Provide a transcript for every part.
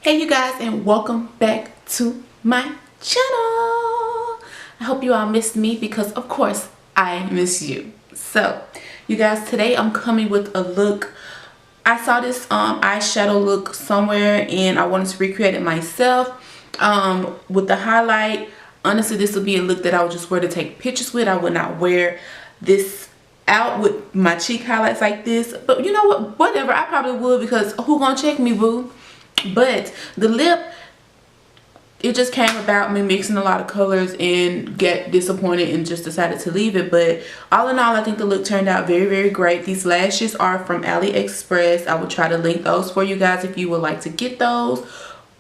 Hey you guys, and welcome back to my channel. I hope you all missed me because of course I miss you. So you guys, today I'm coming with a look. I saw this eyeshadow look somewhere and I wanted to recreate it myself with the highlight. Honestly, this would be a look that I would just wear to take pictures with. I would not wear this out with my cheek highlights like this, but you know what, whatever, I probably would, because who gonna check me, boo? But the lip, it just came about me mixing a lot of colors and get disappointed and just decided to leave it. But all in all, I think the look turned out very great. These lashes are from AliExpress. I will try to link those for you guys if you would like to get those.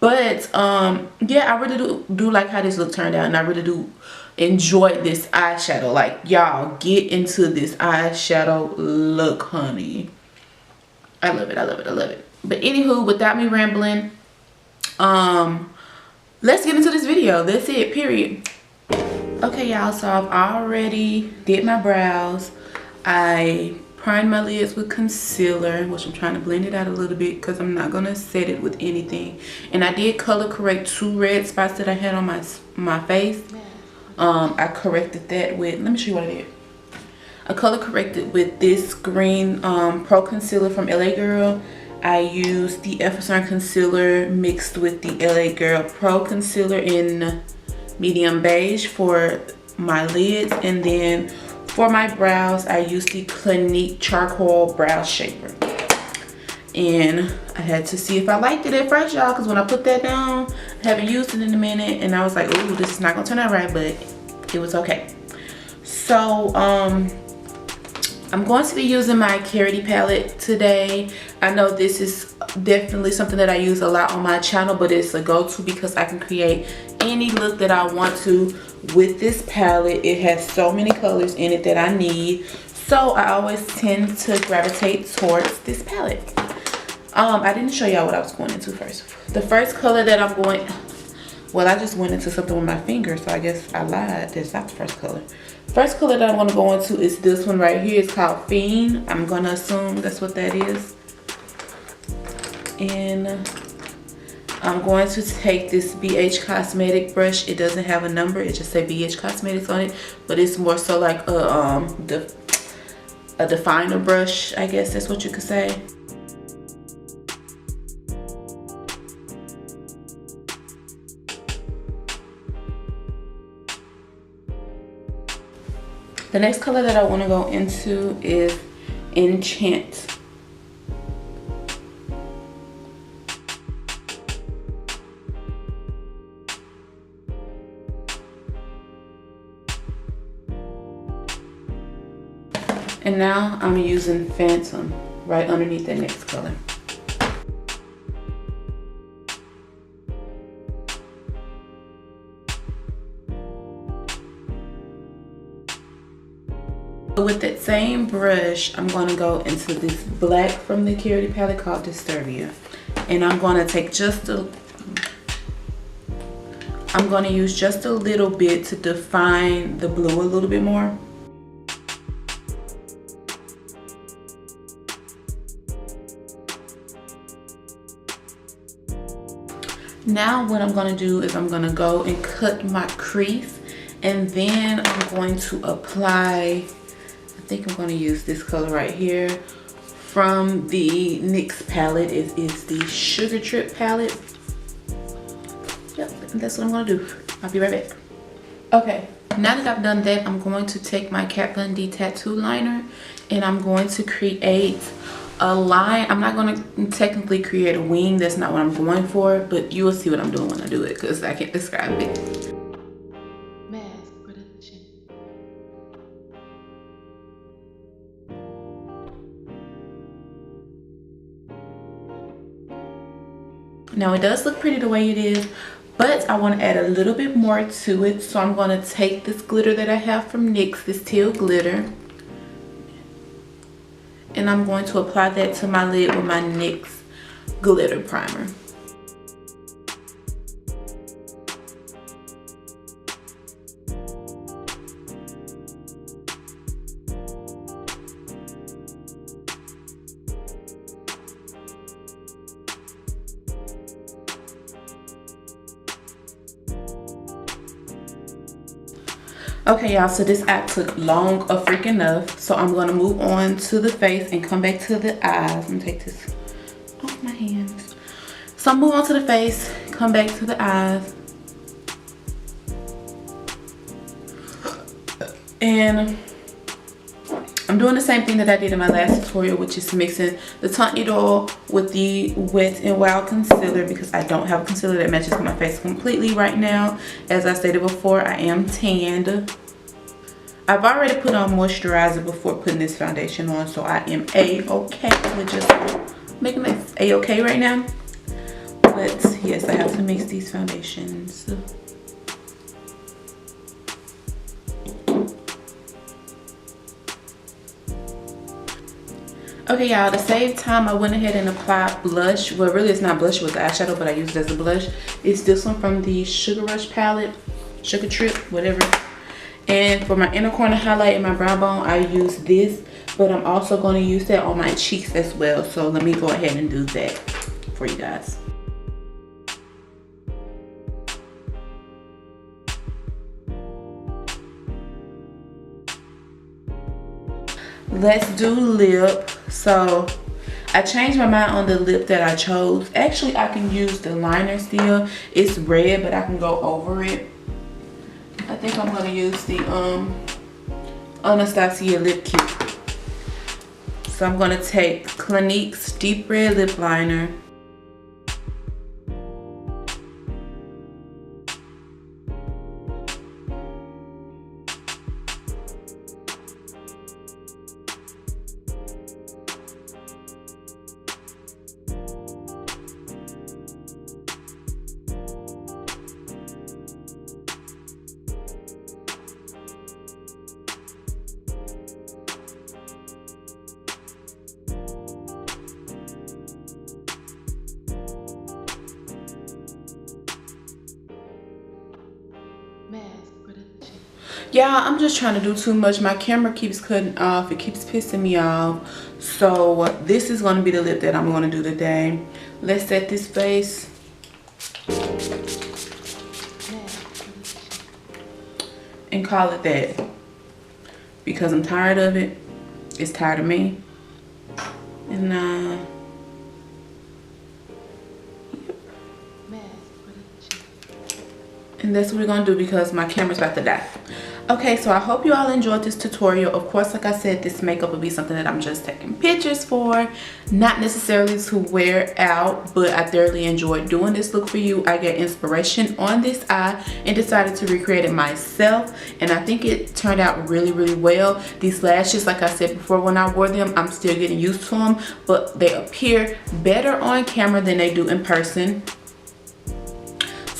But yeah, I really do like how this look turned out, and I really do enjoy this eyeshadow. Like, y'all, get into this eyeshadow look, honey. I love it, I love it, I love it. But anywho, without me rambling, let's get into this video. That's it, period. Okay, y'all, so I've already did my brows. I primed my lids with concealer, which I'm trying to blend it out a little bit because I'm not gonna set it with anything. And I did color correct 2 red spots that I had on my face. I corrected that with, let me show you what I did. I color corrected with this green Pro Concealer from LA Girl. I used the Effaceur concealer mixed with the LA Girl Pro Concealer in medium beige for my lids. And then for my brows, I used the Clinique Charcoal Brow Shaper. And I had to see if I liked it at first, y'all, because when I put that down, I haven't used it in a minute. And I was like, ooh, this is not going to turn out right, but it was okay. So, I'm going to be using my Carity palette today. I know this is definitely something that I use a lot on my channel, but it's a go-to because I can create any look that I want to with this palette. It has so many colors in it that I need, so I always tend to gravitate towards this palette. I didn't show y'all what I was going into first. The first color that I'm going, well, I just went into something with my finger, so I guess I lied. That's not the first color. First color that I'm going to go into is this one right here. It's called Fiend. I'm going to assume that's what that is. And I'm going to take this BH Cosmetic brush. It doesn't have a number. It just says BH Cosmetics on it. But it's more so like a definer brush, I guess that's what you could say. The next color that I want to go into is Enchant. And now I'm using Phantom right underneath that next color. With that same brush, I'm going to go into this black from the Carity palette called Disturbia. And I'm going to take I'm going to use just a little bit to define the blue a little bit more. Now what I'm going to do is I'm going to go and cut my crease, and then I'm going to apply, I think I'm going to use this color right here from the NYX palette. It is the Sugar Trip palette. Yep, that's what I'm going to do. I'll be right back. Okay, now that I've done that, I'm going to take my Kat Von D tattoo liner and I'm going to create a line. I'm not going to technically create a wing. That's not what I'm going for, but you will see what I'm doing when I do it because I can't describe it. Now it does look pretty the way it is, but I want to add a little bit more to it. So I'm going to take this glitter that I have from NYX, this teal glitter, and I'm going to apply that to my lid with my NYX glitter primer. Okay, y'all, so this eye took long a freaking enough. So I'm gonna move on to the face and come back to the eyes. I'm gonna take this off my hands. So I'm moving on to the face, come back to the eyes. And I'm doing the same thing that I did in my last tutorial, which is mixing the Tonic Oil with the Wet n Wild concealer, because I don't have a concealer that matches my face completely right now. As I stated before, I am tanned. I've already put on moisturizer before putting this foundation on, so I am a-okay with just making my a-okay right now. But yes, I have to mix these foundations. Okay, y'all, to save time, I went ahead and applied blush. Well, really it's not blush, it was eyeshadow, but I used it as a blush. It's this one from the Sugar Rush palette, Sugar Trip, whatever. And for my inner corner highlight and my brow bone, I use this, but I'm also going to use that on my cheeks as well. So let me go ahead and do that for you guys. Let's do lip. So I changed my mind on the lip that I chose. Actually, I can use the liner still. It's red, but I can go over it. I think I'm gonna use the Anastasia Lip Kit. So I'm gonna take Clinique's Deep Red Lip Liner. Yeah, I'm just trying to do too much. My camera keeps cutting off. It keeps pissing me off. So this is going to be the lip that I'm going to do today. Let's set this face. And call it that. Because I'm tired of it. It's tired of me. And and that's what we're gonna do because my camera's about to die. Okay, so I hope you all enjoyed this tutorial. Of course, like I said, this makeup will be something that I'm just taking pictures for, not necessarily to wear out, but I thoroughly enjoyed doing this look for you. I got inspiration on this eye and decided to recreate it myself, and I think it turned out really, really well. These lashes, like I said before, when I wore them, I'm still getting used to them, but they appear better on camera than they do in person.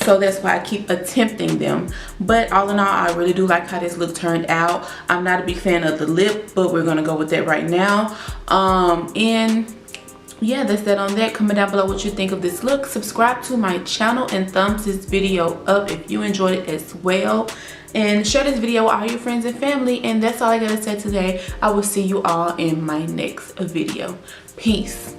So that's why I keep attempting them. But all in all, I really do like how this look turned out. I'm not a big fan of the lip, but we're gonna go with that right now. And yeah, that's that on that. Comment down below what you think of this look. Subscribe to my channel and thumbs this video up if you enjoyed it as well. And share this video with all your friends and family. And that's all I gotta say today. I will see you all in my next video. Peace.